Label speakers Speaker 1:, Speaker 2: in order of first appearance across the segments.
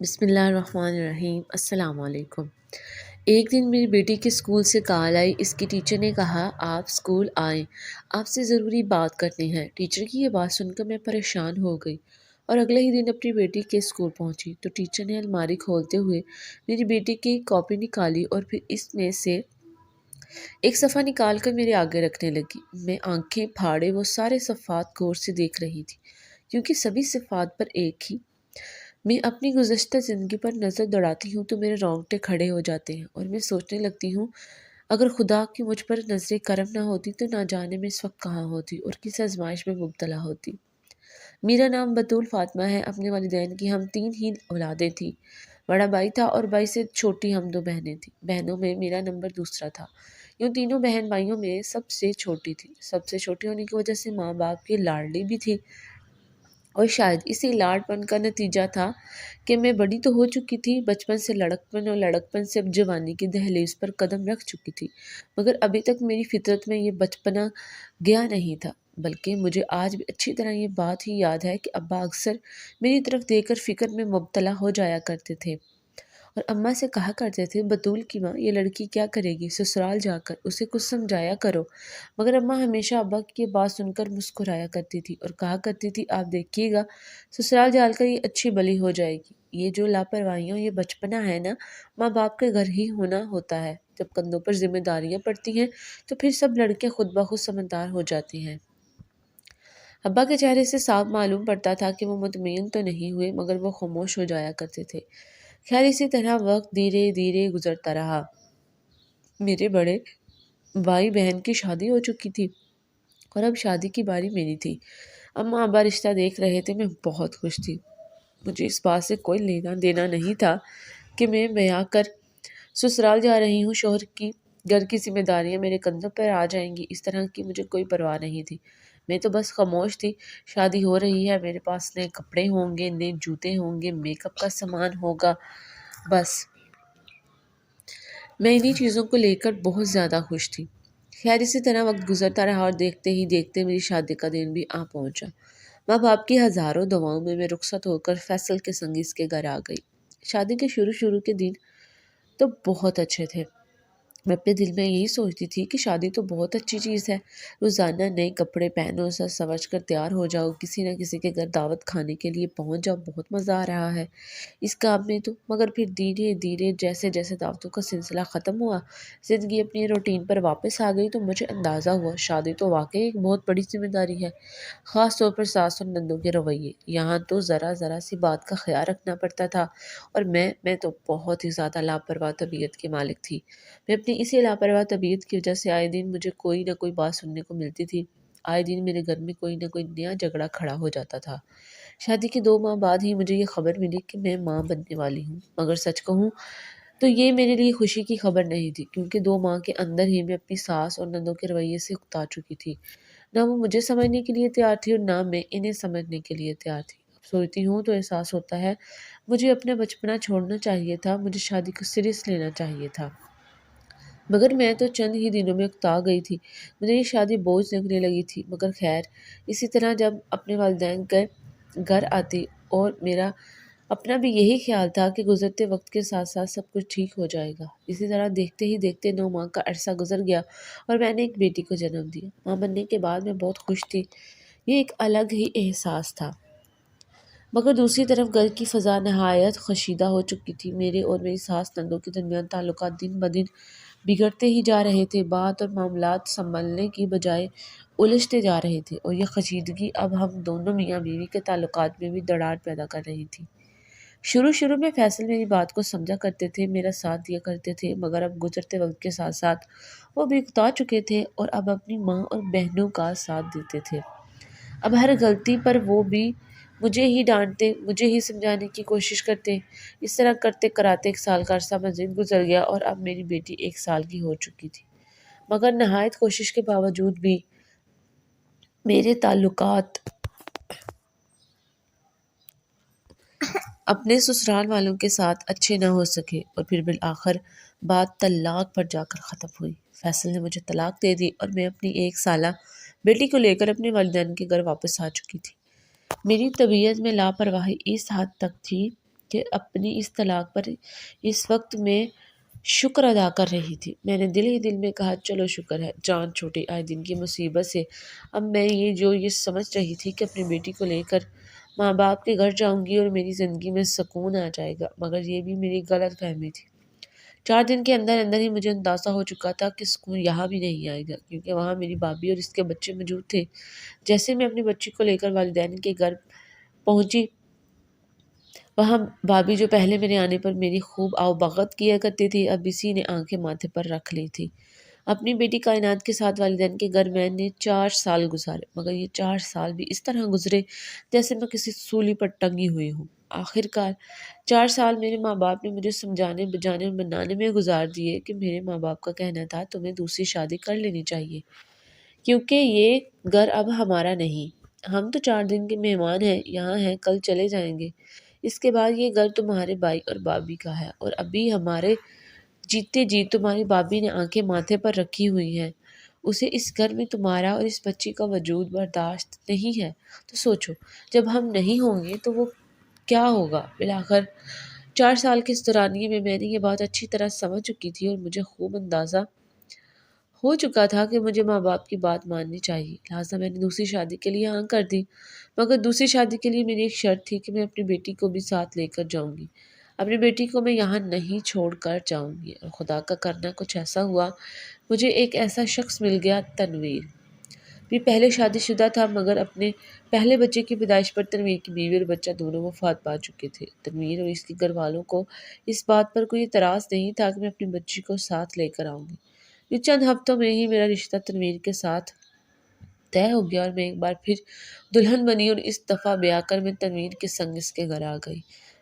Speaker 1: بسم اللہ الرحمن الرحیم۔ السلام علیکم۔ ایک دن میری بیٹی کے اسکول سے کال آئی۔ اس کی ٹیچر نے کہا آپ اسکول آئیں، آپ سے ضروری بات کرنی ہے۔ ٹیچر کی یہ بات سن کر میں پریشان ہو گئی اور اگلے ہی دن اپنی بیٹی کے اسکول پہنچی تو ٹیچر نے الماری کھولتے ہوئے میری بیٹی کی کاپی نکالی اور پھر اس میں سے ایک صفحہ نکال کر میرے آگے رکھنے لگی۔ میں آنکھیں پھاڑے وہ سارے صفحات غور سے دیکھ رہی تھی کیونکہ سبھی صفحات پر ایک ہی میں اپنی گزشتہ زندگی پر نظر دوڑاتی ہوں تو میرے رونگٹے کھڑے ہو جاتے ہیں اور میں سوچنے لگتی ہوں اگر خدا کی مجھ پر نظر کرم نہ ہوتی تو نہ جانے میں اس وقت کہاں ہوتی اور کس آزمائش میں مبتلا ہوتی۔ میرا نام بطول فاطمہ ہے۔ اپنے والدین کی ہم 3 ہی اولادیں تھیں۔ بڑا بھائی تھا اور بھائی سے چھوٹی ہم 2 بہنیں تھیں۔ بہنوں میں میرا نمبر دوسرا تھا۔ یوں تینوں بہن بھائیوں میں سب سے چھوٹی تھی۔ سب سے چھوٹی ہونے کی وجہ سے ماں باپ کی لاڈلی بھی تھی اور شاید اسی لاڈ پن کا نتیجہ تھا کہ میں بڑی تو ہو چکی تھی، بچپن سے لڑکپن اور لڑکپن سے اب جوانی کی دہلیز پر قدم رکھ چکی تھی، مگر ابھی تک میری فطرت میں یہ بچپنا گیا نہیں تھا، بلکہ مجھے آج بھی اچھی طرح یہ بات ہی یاد ہے کہ ابا اکثر میری طرف دیکھ کر فکر میں مبتلا ہو جایا کرتے تھے اور اماں سے کہا کرتے تھے بطول کی ماں یہ لڑکی کیا کرے گی، سسرال جا کر اسے کچھ سمجھایا کرو، مگر اماں ہمیشہ ابا کی یہ بات سن کر مسکرایا کرتی تھی اور کہا کرتی تھی آپ دیکھیے گا سسرال جا کر یہ اچھی بلی ہو جائے گی، یہ جو لاپرواہیاں یہ بچپنا ہے نا ماں باپ کے گھر ہی ہونا ہوتا ہے، جب کندھوں پر ذمہ داریاں پڑتی ہیں تو پھر سب لڑکیاں خود بخود سمجھدار ہو جاتی ہیں۔ ابا کے چہرے سے صاف معلوم پڑتا تھا کہ وہ مطمئن تو نہیں ہوئے مگر وہ خاموش ہو جایا کرتے تھے۔ خیر اسی طرح وقت دھیرے دھیرے گزرتا رہا۔ میرے بڑے بھائی بہن کی شادی ہو چکی تھی اور اب شادی کی باری میری تھی۔ اماں ابا رشتہ دیکھ رہے تھے، میں بہت خوش تھی۔ مجھے اس بات سے کوئی لینا دینا نہیں تھا کہ میں بیاہ کر سسرال جا رہی ہوں، شوہر کی گھر کی ذمہ داریاں میرے کندھوں پر آ جائیں گی، اس طرح کی مجھے کوئی پرواہ نہیں تھی۔ میں تو بس خاموش تھی، شادی ہو رہی ہے، میرے پاس نئے کپڑے ہوں گے، نئے جوتے ہوں گے، میک اپ کا سامان ہوگا، بس میں انہی چیزوں کو لے کر بہت زیادہ خوش تھی۔ خیر اسی طرح وقت گزرتا رہا اور دیکھتے ہی دیکھتے میری شادی کا دن بھی آ پہنچا۔ ماں باپ کی ہزاروں دعاؤں میں رخصت ہو کر فیصل کے سنگیز کے گھر آ گئی۔ شادی کے شروع کے دن تو بہت اچھے تھے۔ میں اپنے دل میں یہی سوچتی تھی کہ شادی تو بہت اچھی چیز ہے، روزانہ نئے کپڑے پہنو، سج سنور کر تیار ہو جاؤ، کسی نہ کسی کے گھر دعوت کھانے کے لیے پہنچ جاؤ، بہت مزہ آ رہا ہے اس کام میں تو۔ مگر پھر دھیرے دھیرے جیسے جیسے دعوتوں کا سلسلہ ختم ہوا، زندگی اپنی روٹین پر واپس آ گئی تو مجھے اندازہ ہوا شادی تو واقعی ایک بہت بڑی ذمہ داری ہے، خاص طور پر ساس اور نندوں کے رویے، یہاں تو ذرا ذرا سی بات کا خیال رکھنا پڑتا تھا اور میں تو بہت ہی زیادہ لاپرواہ طبیعت کی مالک تھی۔ میں اپنی اسی لاپرواہ طبیعت کی وجہ سے آئے دن مجھے کوئی نہ کوئی بات سننے کو ملتی تھی، آئے دن میرے گھر میں کوئی نہ کوئی نیا جھگڑا کھڑا ہو جاتا تھا۔ شادی کے 2 ماہ بعد ہی مجھے یہ خبر ملی کہ میں ماں بننے والی ہوں، مگر سچ کہوں تو یہ میرے لیے خوشی کی خبر نہیں تھی، کیونکہ 2 ماہ کے اندر ہی میں اپنی ساس اور نندوں کے رویے سے اکتا چکی تھی۔ نہ وہ مجھے سمجھنے کے لیے تیار تھی اور نہ میں انہیں سمجھنے کے لیے تیار تھی۔ اب سوچتی ہوں تو احساس ہوتا ہے مجھے اپنا بچپنا چھوڑنا چاہیے تھا، مجھے شادی کو سیریس لینا چاہیے تھا، مگر میں تو چند ہی دنوں میں اکتا گئی تھی، مجھے یہ شادی بوجھ لگنے لگی تھی۔ مگر خیر اسی طرح جب اپنے والدین کے گھر آتی اور میرا اپنا بھی یہی خیال تھا کہ گزرتے وقت کے ساتھ ساتھ سب کچھ ٹھیک ہو جائے گا۔ اسی طرح دیکھتے ہی دیکھتے 9 ماہ کا عرصہ گزر گیا اور میں نے ایک بیٹی کو جنم دیا۔ ماں بننے کے بعد میں بہت خوش تھی، یہ ایک الگ ہی احساس تھا، مگر دوسری طرف گھر کی فضا نہایت کشیدہ ہو چکی تھی۔ میرے اور میری ساس نندوں کے درمیان تعلقات دن بدن بگڑتے ہی جا رہے تھے، بات اور معاملات سنبھلنے کی بجائے الجھتے جا رہے تھے اور یہ کشیدگی اب ہم دونوں میاں بیوی کے تعلقات میں بھی دراڑ پیدا کر رہی تھی۔ شروع میں فیصل میری بات کو سمجھا کرتے تھے، میرا ساتھ دیا کرتے تھے، مگر اب گزرتے وقت کے ساتھ ساتھ وہ بھی اکتا چکے تھے اور اب اپنی ماں اور بہنوں کا ساتھ دیتے تھے۔ اب ہر غلطی پر وہ بھی مجھے ہی ڈانٹتے، مجھے ہی سمجھانے کی کوشش کرتے۔ اس طرح کرتے کراتے 1 سال کا عرصہ مزید گزر گیا اور اب میری بیٹی 1 سال کی ہو چکی تھی، مگر نہایت کوشش کے باوجود بھی میرے تعلقات اپنے سسرال والوں کے ساتھ اچھے نہ ہو سکے اور پھر بالآخر بات طلاق پر جا کر ختم ہوئی۔ فیصل نے مجھے طلاق دے دی اور میں اپنی 1 سالہ بیٹی کو لے کر اپنے والدین کے گھر واپس آ چکی تھی۔ میری طبیعت میں لاپرواہی اس حد تک تھی کہ اپنی اس طلاق پر اس وقت میں شکر ادا کر رہی تھی۔ میں نے دل ہی دل میں کہا چلو شکر ہے، جان چھوٹی آئے دن کی مصیبت سے اب میں یہ سمجھ رہی تھی کہ اپنی بیٹی کو لے کر ماں باپ کے گھر جاؤں گی اور میری زندگی میں سکون آ جائے گا، مگر یہ بھی میری غلط فہمی تھی۔ 4 دن کے اندر اندر ہی مجھے اندازہ ہو چکا تھا کہ سکون یہاں بھی نہیں آئے گا، کیونکہ وہاں میری بھابھی اور اس کے بچے موجود تھے۔ جیسے میں اپنی بچی کو لے کر والدین کے گھر پہنچی، وہاں بھابھی جو پہلے میرے آنے پر میری خوب آؤ بھگت کیا کرتی تھی، اب اسی نے آنکھیں ماتھے پر رکھ لی تھی۔ اپنی بیٹی کائنات کے ساتھ والدین کے گھر میں نے 4 سال گزارے، مگر یہ 4 سال بھی اس طرح گزرے جیسے میں کسی سولی پر ٹنگی ہوئی ہوں۔ آخر کار 4 سال میرے ماں باپ نے مجھے سمجھانے بجانے اور منانے میں گزار دیے کہ میرے ماں باپ کا کہنا تھا تمہیں دوسری شادی کر لینی چاہیے، کیونکہ یہ گھر اب ہمارا نہیں، ہم تو 4 دن کے مہمان ہیں، یہاں ہیں، کل چلے جائیں گے، اس کے بعد یہ گھر تمہارے بھائی اور بھابھی کا ہے، اور ابھی ہمارے جیتے جی تمہاری بھابھی نے آنکھیں ماتھے پر رکھی ہوئی ہیں، اسے اس گھر میں تمہارا اور اس بچی کا وجود برداشت نہیں ہے، تو سوچو جب ہم نہیں ہوں گے تو وہ کیا ہوگا۔ بالآخر 4 سال کے اس دورانیے میں نے یہ بات اچھی طرح سمجھ چکی تھی اور مجھے خوب اندازہ ہو چکا تھا کہ مجھے ماں باپ کی بات ماننی چاہیے، لہٰذا میں نے دوسری شادی کے لیے ہاں کر دی، مگر دوسری شادی کے لیے میری ایک شرط تھی کہ میں اپنی بیٹی کو بھی ساتھ لے کر جاؤں گی، اپنی بیٹی کو میں یہاں نہیں چھوڑ کر جاؤں گی۔ اور خدا کا کرنا کچھ ایسا ہوا، مجھے ایک ایسا شخص مل گیا، تنویر بھی پہلے شادی شدہ تھا، مگر اپنے پہلے بچے کی پیدائش پر تنویر کی بیوی اور بچہ دونوں وفات پا چکے تھے۔ تنویر اور اس کے گھر والوں کو اس بات پر کوئی اعتراض نہیں تھا کہ میں اپنی بچی کو ساتھ لے کر آؤں گی۔ یہ چند ہفتوں میں ہی میرا رشتہ تنویر کے ساتھ طے ہو گیا اور میں ایک بار پھر دلہن بنی اور اس دفعہ بیاہ کر میں تنویر کے سنگ اس کے گھر آ گئی۔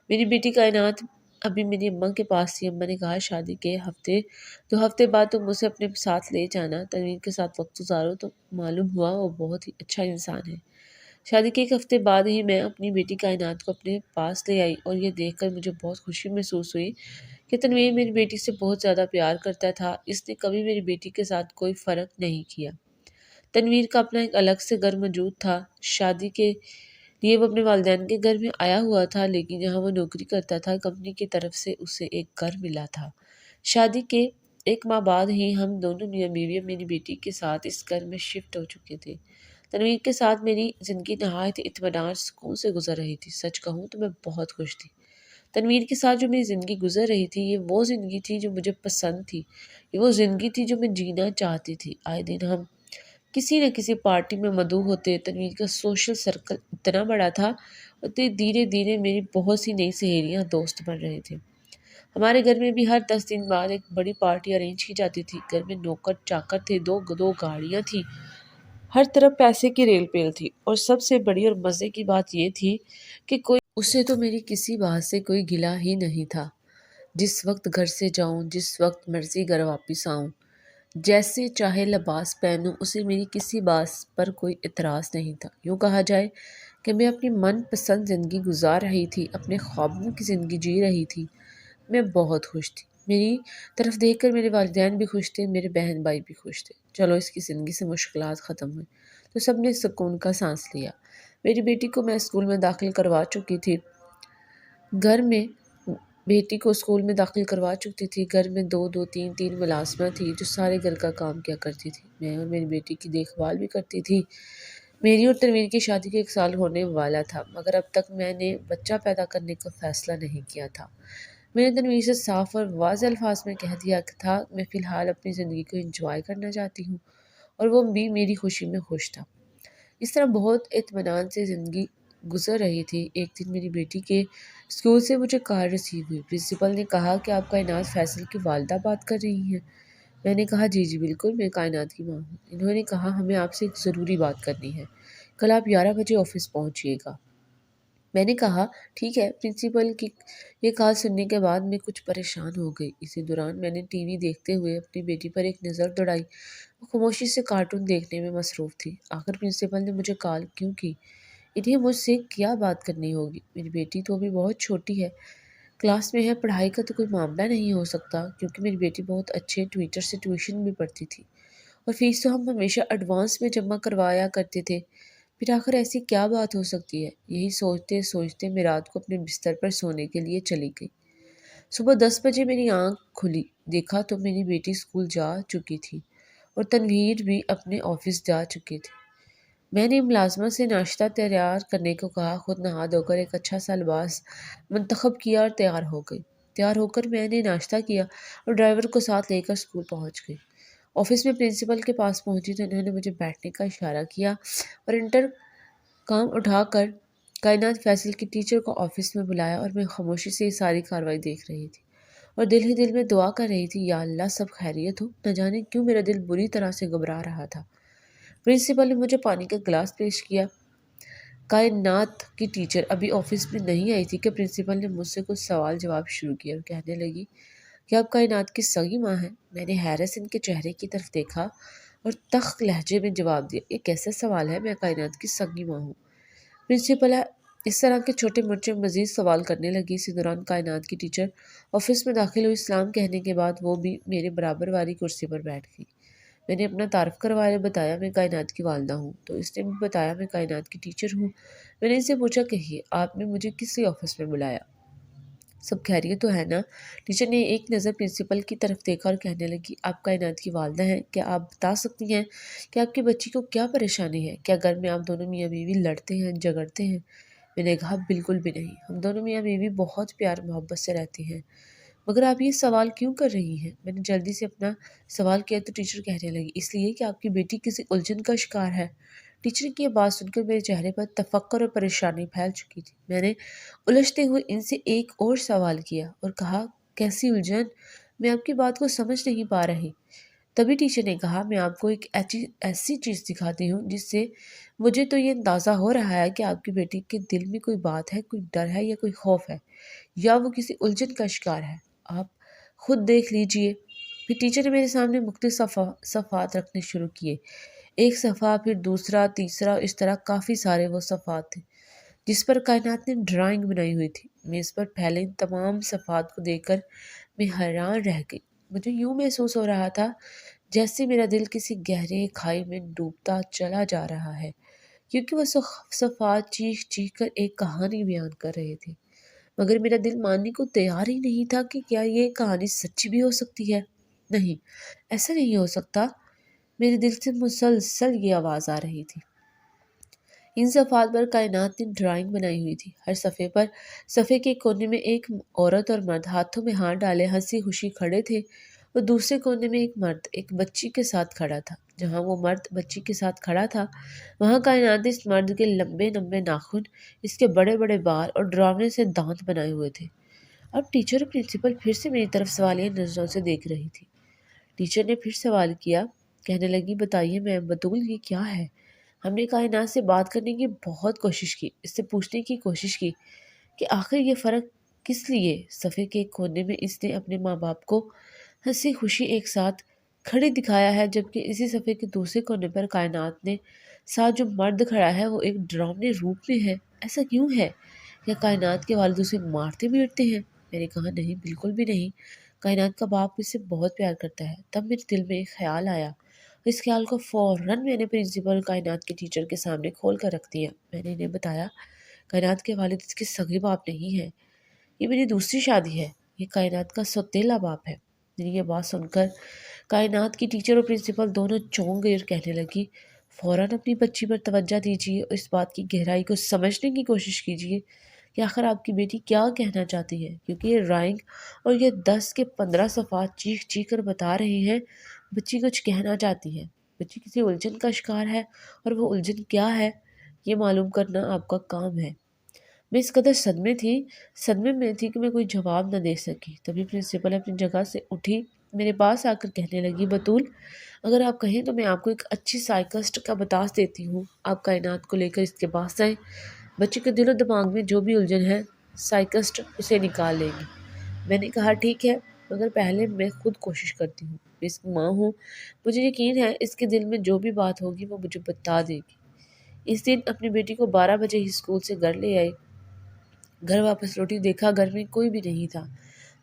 Speaker 1: میری بیٹی کائنات ابھی میری اماں کے پاس تھی۔ اماں نے کہا شادی کے 2 ہفتے بعد تم اسے اپنے ساتھ لے جانا، تنویر کے ساتھ وقت گزارو، تو معلوم ہوا وہ بہت ہی اچھا انسان ہے۔ شادی کے 1 ہفتے بعد ہی میں اپنی بیٹی کائنات کو اپنے پاس لے آئی اور یہ دیکھ کر مجھے بہت خوشی محسوس ہوئی کہ تنویر میری بیٹی سے بہت زیادہ پیار کرتا تھا، اس نے کبھی میری بیٹی کے ساتھ کوئی فرق نہیں کیا۔ تنویر کا اپنا ایک الگ سے گھر موجود تھا، شادی کے لیے وہ اپنے والدین کے گھر میں آیا ہوا تھا، لیکن جہاں وہ نوکری کرتا تھا کمپنی کی طرف سے اسے ایک گھر ملا تھا۔ شادی کے 1 ماہ بعد ہی ہم دونوں میاں بیوی میری بیٹی کے ساتھ اس گھر میں شفٹ ہو چکے تھے۔ تنویر کے ساتھ میری زندگی نہایت اطمینان اور سکون سے گزر رہی تھی، سچ کہوں تو میں بہت خوش تھی۔ تنویر کے ساتھ جو میری زندگی گزر رہی تھی یہ وہ زندگی تھی جو مجھے پسند تھی، یہ وہ زندگی تھی جو میں جینا چاہتی تھی۔ آئے دن ہم کسی نہ کسی پارٹی میں مدعو ہوتے، تنویر کا سوشل سرکل اتنا بڑا تھا اور دھیرے دھیرے میری بہت سی نئی سہیلیاں دوست بن رہے تھے۔ ہمارے گھر میں بھی ہر 10 دن بعد ایک بڑی پارٹی ارینج کی جاتی تھی۔ گھر میں نوکر چاکر تھے، دو گاڑیاں تھیں، ہر طرف پیسے کی ریل پیل تھی، اور سب سے بڑی اور مزے کی بات یہ تھی کہ کوئی اسے تو میری کسی بات سے کوئی گلہ ہی نہیں تھا۔ جس وقت گھر سے جاؤں، جس وقت مرضی گھر واپس آؤں، جیسے چاہے لباس پہنوں، اسے میری کسی بات پر کوئی اعتراض نہیں تھا۔ یوں کہا جائے کہ میں اپنی من پسند زندگی گزار رہی تھی، اپنے خوابوں کی زندگی جی رہی تھی۔ میں بہت خوش تھی۔ میری طرف دیکھ کر میرے والدین بھی خوش تھے، میرے بہن بھائی بھی خوش تھے۔ چلو اس کی زندگی سے مشکلات ختم ہوئی تو سب نے سکون کا سانس لیا۔ میری بیٹی کو میں اسکول میں داخل کروا چکی تھی، گھر میں بیٹی کو اسکول میں داخل کروا چکی تھی۔ گھر میں 2 3 ملازمہ تھی جو سارے گھر کا کام کیا کرتی تھی۔ میں اور میری بیٹی کی دیکھ بھال بھی کرتی تھی۔ میری اور تنویر کی شادی کے 1 سال ہونے والا تھا، مگر اب تک میں نے بچہ پیدا کرنے کا فیصلہ نہیں کیا تھا۔ میں نے تنویر سے صاف اور واضح الفاظ میں کہہ دیا تھا میں فی الحال اپنی زندگی کو انجوائے کرنا چاہتی ہوں، اور وہ بھی میری خوشی میں خوش تھا۔ اس طرح بہت اطمینان سے زندگی گزر رہی تھی۔ ایک دن میری بیٹی کے اسکول سے مجھے کال ریسیو ہوئی۔ پرنسپل نے کہا کہ آپ کائنات فیصل کی والدہ بات کر رہی ہیں؟ میں نے کہا جی بالکل، میں کائنات کی ماں ہوں۔ انہوں نے کہا ہمیں آپ سے ایک ضروری بات کرنی ہے، کل آپ 11 بجے آفس پہنچیے گا۔ میں نے کہا ٹھیک ہے۔ پرنسپل کی یہ کال سننے کے بعد میں کچھ پریشان ہو گئی۔ اسی دوران میں نے ٹی وی دیکھتے ہوئے اپنی بیٹی پر ایک نظر دوڑائی، وہ خاموشی سے کارٹون دیکھنے میں مصروف تھی۔ آخر پرنسپل نے مجھے کال کیوں کی؟ انہیں مجھ سے کیا بات کرنی ہوگی؟ میری بیٹی تو ابھی بہت چھوٹی ہے، کلاس میں ہے، پڑھائی کا تو کوئی معاملہ نہیں ہو سکتا، کیونکہ میری بیٹی بہت اچھے ٹیچر سے ٹیوشن بھی پڑھتی تھی اور فیس تو ہم ہمیشہ ایڈوانس میں جمع کروایا کرتے تھے۔ پھر آخر ایسی کیا بات ہو سکتی ہے؟ یہی سوچتے سوچتے میں رات کو اپنے بستر پر سونے کے لیے چلی گئی۔ صبح 10 بجے میری آنکھ کھلی، دیکھا تو میری بیٹی اسکول جا چکی تھی اور تنویر بھی اپنے آفس جا چکے تھے۔ میں نے ملازمہ سے ناشتہ تیار کرنے کو کہا، خود نہا دھو کر ایک اچھا سا لباس منتخب کیا اور تیار ہو گئی۔ تیار ہو کر میں نے ناشتہ کیا اور ڈرائیور کو ساتھ لے کر اسکول پہنچ گئی۔ آفس میں پرنسپل کے پاس پہنچی تو انہوں نے مجھے بیٹھنے کا اشارہ کیا اور انٹر کام اٹھا کر کائنات فیصل کی ٹیچر کو آفس میں بلایا اور میں خاموشی سے یہ ساری کارروائی دیکھ رہی تھی اور دل ہی دل میں دعا کر رہی تھی، یا اللہ سب خیریت ہو۔ نہ جانے کیوں میرا دل بری طرح سے گھبرا رہا تھا۔ پرنسپل نے مجھے پانی کا گلاس پیش کیا۔ کائنات کی ٹیچر ابھی آفس میں نہیں آئی تھی کہ پرنسپل نے مجھ سے کچھ سوال جواب شروع کیا اور کہنے لگی کہ آپ کائنات کی سگی ماں ہیں۔ میں نے حیرت سے ان کے چہرے کی طرف دیکھا اور تخت لہجے میں جواب دیا، یہ کیسا سوال ہے؟ میں کائنات کی سگی ماں ہوں۔ پرنسپل اس طرح کے چھوٹے موٹے مزید سوال کرنے لگی۔ اسی دوران کائنات کی ٹیچر آفس میں داخل ہوئی۔ سلام کہنے کے بعد وہ بھی میرے برابر والی کرسی پر بیٹھ گئی۔ میں نے اپنا تعارف کروایا، بتایا میں کائنات کی والدہ ہوں، تو اس نے بھی بتایا میں کائنات کی ٹیچر ہوں۔ میں نے ان سے پوچھا، کہیے آپ نے مجھے کس لیے آفس میں بلایا؟ سب خیریت تو ہے نا؟ ٹیچر نے ایک نظر پرنسپل کی طرف دیکھا اور کہنے لگی، آپ کائنات کی والدہ ہیں، کیا آپ بتا سکتی ہیں کہ آپ کی بچی کو کیا پریشانی ہے؟ کیا گھر میں آپ دونوں میاں بیوی لڑتے ہیں، جھگڑتے ہیں؟ میں نے کہا، بالکل بھی نہیں، ہم دونوں میاں بیوی بہت پیار محبت سے رہتے ہیں۔ مگر آپ یہ سوال کیوں کر رہی ہیں؟ میں نے جلدی سے اپنا سوال کیا تو ٹیچر کہنے لگی، اس لیے کہ آپ کی بیٹی کسی الجھن کا شکار ہے۔ ٹیچر کی یہ بات سن کر میرے چہرے پر تفکر اور پریشانی پھیل چکی تھی۔ میں نے الجھتے ہوئے ان سے ایک اور سوال کیا اور کہا، کیسی الجھن؟ میں آپ کی بات کو سمجھ نہیں پا رہی۔ تبھی ٹیچر نے کہا، میں آپ کو ایک ایسی چیز دکھاتی ہوں جس سے مجھے تو یہ اندازہ ہو رہا ہے کہ آپ کی بیٹی کے دل میں کوئی بات ہے، کوئی ڈر ہے یا کوئی خوف ہے، یا وہ کسی الجھن کا شکار ہے۔ آپ خود دیکھ لیجئے۔ پھر ٹیچر نے میرے سامنے مختلف صفحات رکھنے شروع کیے۔ ایک صفحہ، پھر دوسرا، تیسرا، اس طرح کافی سارے وہ صفحات تھے جس پر کائنات نے ڈرائنگ بنائی ہوئی تھی۔ میں اس پر پھیلے ان تمام صفحات کو دیکھ کر میں حیران رہ گئی۔ مجھے یوں محسوس ہو رہا تھا جیسے میرا دل کسی گہرے کھائی میں ڈوبتا چلا جا رہا ہے، کیونکہ وہ صفحات چیخ چیخ کر ایک کہانی بیان کر رہے تھے۔ مگر میرا دل ماننے کو تیار ہی نہیں تھا کہ کیا یہ کہانی سچی بھی ہو سکتی ہے۔ نہیں، ایسا نہیں ہو سکتا۔ میرے دل سے مسلسل یہ آواز آ رہی تھی۔ ان صفحات پر کائنات نے ڈرائنگ بنائی ہوئی تھی۔ ہر صفحے پر، صفحے کے کونے میں ایک عورت اور مرد ہاتھوں میں ہاتھ ڈالے ہنسی خوشی کھڑے تھے، اور دوسرے کونے میں ایک مرد ایک بچی کے ساتھ کھڑا تھا۔ جہاں وہ مرد بچی کے ساتھ کھڑا تھا، وہاں کائنات نے اس مرد کے لمبے لمبے ناخن، اس کے بڑے بڑے بال اور ڈراونے سے دانت بنائے ہوئے تھے۔ اب ٹیچر اور پرنسپل پھر سے میری طرف سوالیہ نظروں سے دیکھ رہی تھی۔ ٹیچر نے پھر سوال کیا، کہنے لگی، بتائیے میم بطول، یہ کیا ہے؟ ہم نے کائنات سے بات کرنے کی بہت کوشش کی، اس سے پوچھنے کی کوشش کی کہ آخر یہ فرق کس لیے؟ صفحے کے ایک کونے میں اس نے اپنے ماں باپ کو ہنسی خوشی ایک ساتھ کھڑے دکھایا ہے، جبکہ اسی صفحے کے دوسرے کونے پر کائنات نے ساتھ جو مرد کھڑا ہے وہ ایک ڈراؤنے روپ میں ہے۔ ایسا کیوں ہے؟ یا کائنات کے والد اسے مارتے پیٹتے ہیں؟ میں نے کہا، نہیں، بالکل بھی نہیں، کائنات کا باپ اسے بہت پیار کرتا ہے۔ تب میرے دل میں ایک خیال آیا، اس خیال کو فوراً میں نے پرنسپل کائنات کے ٹیچر کے سامنے کھول کر رکھ دیا۔ میں نے انہیں بتایا، کائنات کے والد اس کے سگے باپ نہیں ہیں، یہ میری دوسری شادی ہے، یہ کائنات کا سوتیلا باپ ہے۔ میری یہ بات سن کر کائنات کی ٹیچر اور پرنسپل دونوں چونک گئے اور کہنے لگی، فوراً اپنی بچی پر توجہ دیجیے اور اس بات کی گہرائی کو سمجھنے کی کوشش کیجیے کہ آخر آپ کی بیٹی کیا کہنا چاہتی ہے، کیونکہ یہ ڈرائنگ اور یہ 10 کے 15 صفحات چیخ چیخ کر بتا رہے ہیں بچی کچھ کہنا چاہتی ہے، بچی کسی الجھن کا شکار ہے، اور وہ الجھن کیا ہے یہ معلوم کرنا آپ کا کام ہے۔ میں اس قدر صدمے میں تھی کہ میں کوئی جواب نہ دے سکی۔ تبھی پرنسپل اپنی جگہ سے اٹھی، میرے پاس آ کر کہنے لگی، بطول، اگر آپ کہیں تو میں آپ کو ایک اچھی سائیکسٹ کا بتا دیتی ہوں، آپ کائنات کو لے کر اس کے پاس آئیں، بچے کے دل و دماغ میں جو بھی الجھن ہے سائیکسٹ اسے نکال لے گی۔ میں نے کہا، ٹھیک ہے، مگر پہلے میں خود کوشش کرتی ہوں، میں اس کی ماں ہوں، مجھے یقین ہے اس کے دل میں جو بھی بات ہوگی وہ مجھے بتا دے گی۔ اس دن اپنی بیٹی کو 12 بجے ہی اسکول سے گھر لے آئی۔ گھر واپس لوٹی، دیکھا گھر میں کوئی بھی نہیں تھا،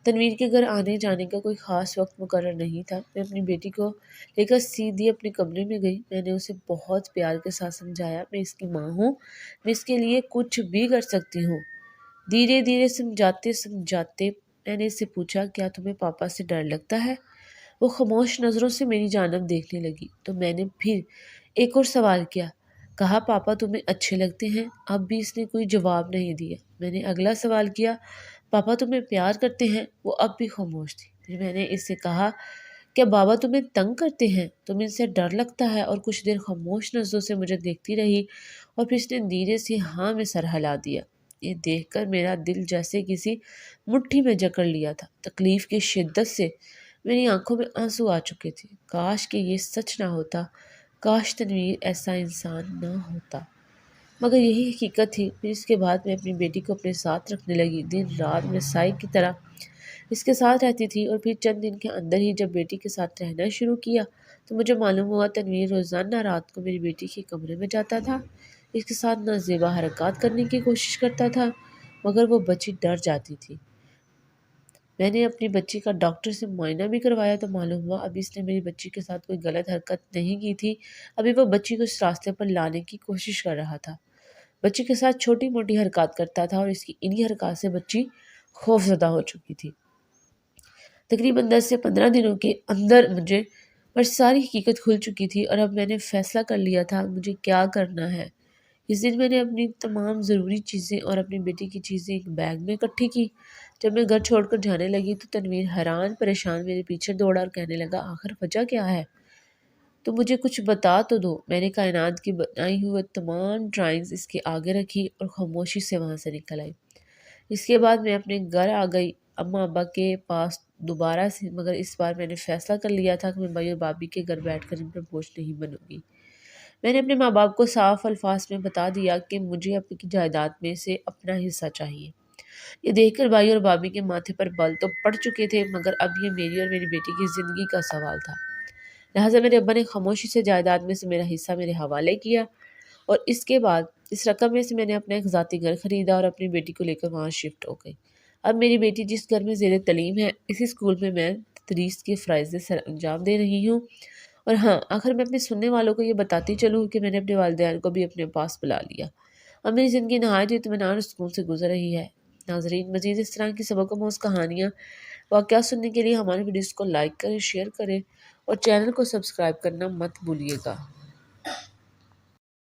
Speaker 1: تنویر کے گھر آنے جانے کا کوئی خاص وقت مقرر نہیں تھا۔ میں اپنی بیٹی کو لے کر سیدھی اپنے کمرے میں گئی۔ میں نے اسے بہت پیار کے ساتھ سمجھایا، میں اس کی ماں ہوں، میں اس کے لیے کچھ بھی کر سکتی ہوں۔ دھیرے دھیرے سمجھاتے سمجھاتے میں نے اس سے پوچھا، کیا تمہیں پاپا سے ڈر لگتا ہے؟ وہ خاموش نظروں سے میری جانب دیکھنے لگی، تو میں نے پھر ایک اور سوال کیا، کہا پاپا تمہیں اچھے لگتے ہیں؟ اب بھی اس نے کوئی جواب نہیں دیا۔ میں نے اگلا سوال کیا، پاپا تمہیں پیار کرتے ہیں؟ وہ اب بھی خاموش تھی۔ پھر میں نے اس سے کہا، کیا بابا تمہیں تنگ کرتے ہیں؟ تمہیں ان سے ڈر لگتا ہے؟ اور کچھ دیر خاموش نظروں سے مجھے دیکھتی رہی اور پھر اس نے دھیرے سے ہاں میں سر ہلا دیا۔ یہ دیکھ کر میرا دل جیسے کسی مٹھی میں جکڑ لیا تھا۔ تکلیف کی شدت سے میری آنکھوں میں آنسو آ چکے تھے۔ کاش کہ یہ سچ نہ ہوتا، کاش تنویر ایسا انسان نہ ہوتا، مگر یہی حقیقت تھی۔ پھر اس کے بعد میں اپنی بیٹی کو اپنے ساتھ رکھنے لگی، دن رات میں سائے کی طرح اس کے ساتھ رہتی تھی۔ اور پھر چند دن کے اندر ہی جب بیٹی کے ساتھ رہنا شروع کیا تو مجھے معلوم ہوا تنویر روزانہ رات کو میری بیٹی کے کمرے میں جاتا تھا، اس کے ساتھ نازیبا حرکات کرنے کی کوشش کرتا تھا، مگر وہ بچی ڈر جاتی تھی۔ میں نے اپنی بچی کا ڈاکٹر سے معائنہ بھی کروایا تو معلوم ہوا ابھی اس نے میری بچی کے ساتھ کوئی غلط حرکت نہیں کی تھی، ابھی وہ بچی کو اس راستے پر لانے کی کوشش کر رہا تھا۔ بچی کے ساتھ چھوٹی موٹی حرکات کرتا تھا اور اس کی انہی حرکات سے بچی خوف زدہ ہو چکی تھی۔ تقریباً 10 سے 15 دنوں کے اندر مجھے پر ساری حقیقت کھل چکی تھی اور اب میں نے فیصلہ کر لیا تھا مجھے کیا کرنا ہے۔ اس دن میں نے اپنی تمام ضروری چیزیں اور اپنی بیٹی کی چیزیں ایک بیگ میں اکٹھی کی۔ جب میں گھر چھوڑ کر جانے لگی تو تنویر حیران پریشان میرے پیچھے دوڑا اور کہنے لگا، آخر وجہ کیا ہے؟ تو مجھے کچھ بتا تو دو۔ میں نے کائنات کی بنائی ہوئی تمام ڈرائنگز اس کے آگے رکھی اور خاموشی سے وہاں سے نکل آئی۔ اس کے بعد میں اپنے گھر آ گئی، اماں ابا کے پاس دوبارہ سے، مگر اس بار میں نے فیصلہ کر لیا تھا کہ میں بھائی اور بھابھی کے گھر بیٹھ کر ان پر بوجھ نہیں بنوں گی۔ میں نے اپنے ماں باپ کو صاف الفاظ میں بتا دیا کہ مجھے اپنی جائیداد میں سے اپنا حصہ چاہیے۔ یہ دیکھ کر بھائی اور بھابھی کے ماتھے پر بال تو پڑ چکے تھے، مگر اب یہ میری اور میری بیٹی کی زندگی کا سوال تھا۔ لہٰذا میرے ابا نے خاموشی سے جائیداد میں سے میرا حصہ میرے حوالے کیا اور اس کے بعد اس رقم میں سے میں نے اپنا ایک ذاتی گھر خریدا اور اپنی بیٹی کو لے کر وہاں شفٹ ہو گئی۔ اب میری بیٹی جس گھر میں زیر تعلیم ہے، اسی اسکول میں تدریس کے فرائض سر انجام دے رہی ہوں۔ اور ہاں، آخر میں اپنے سننے والوں کو یہ بتاتی چلوں کہ میں نے اپنے والدین کو بھی اپنے پاس بلا لیا۔ اب میری زندگی نہایت اطمینان اور سکون سے گزر رہی ہے۔ ناظرین، مزید اس طرح کی سبق آموز کہانیاں واقعات سننے کے لیے ہمارے ویڈیوز کو لائک کریں، شیئر کریں اور چینل کو سبسکرائب کرنا مت بھولیے گا۔